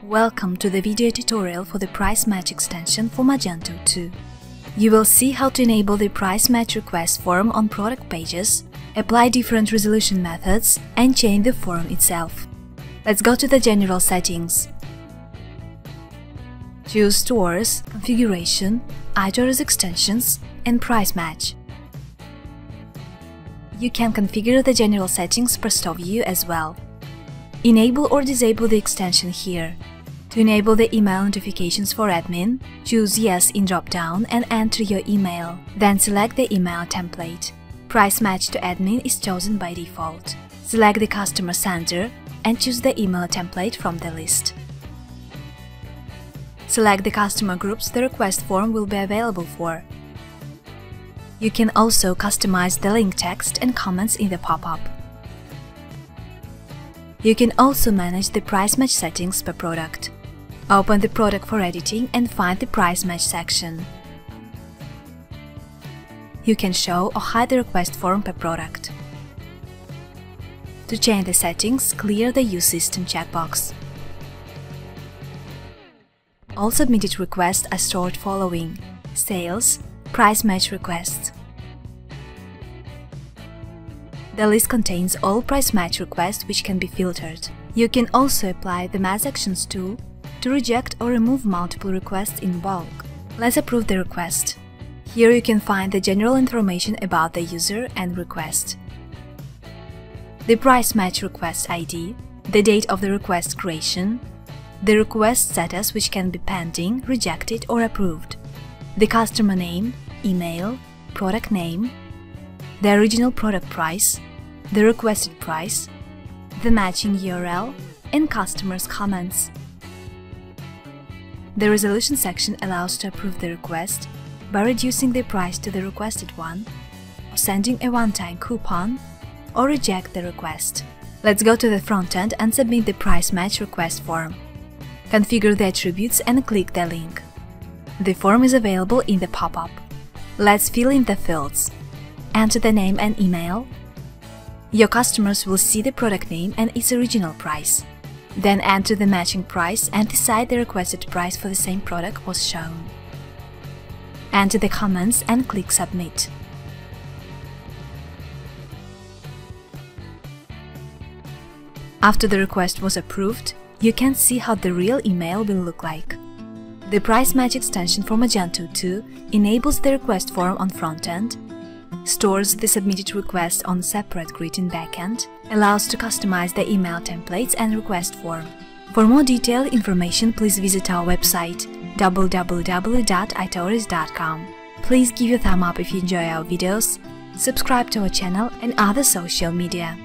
Welcome to the video tutorial for the price match extension for Magento 2. You will see how to enable the price match request form on product pages, apply different resolution methods, and change the form itself. Let's go to the general settings. Choose Stores, Configuration, ITORIS extensions, and Price Match. You can configure the general settings per store view as well. Enable or disable the extension here. To enable the email notifications for admin, choose Yes in drop-down and enter your email. Then select the email template. Price Match to Admin is chosen by default. Select the customer sender and choose the email template from the list. Select the customer groups the request form will be available for. You can also customize the link text and comments in the pop-up. You can also manage the price match settings per product. Open the product for editing and find the price match section. You can show or hide the request form per product. To change the settings, clear the Use System checkbox. All submitted requests are stored following: sales, price match requests. The list contains all price match requests which can be filtered. You can also apply the Mass Actions tool to reject or remove multiple requests in bulk. Let's approve the request. Here you can find the general information about the user and request, the price match request ID, the date of the request creation, the request status which can be pending, rejected or approved, the customer name, email, product name, the original product price, the requested price, the matching URL, and customers' comments. The resolution section allows to approve the request by reducing the price to the requested one, or sending a one-time coupon, or reject the request. Let's go to the front end and submit the price match request form. Configure the attributes and click the link. The form is available in the pop-up. Let's fill in the fields. Enter the name and email. Your customers will see the product name and its original price. Then enter the matching price and decide the requested price for the same product was shown. Enter the comments and click Submit. After the request was approved, you can see how the real email will look like. The Price Match extension for Magento 2 enables the request form on front-end, stores the submitted request on separate grid in backend, allows to customize the email templates and request form. For more detailed information, please visit our website www.itoris.com. Please give a thumb up if you enjoy our videos, subscribe to our channel and other social media.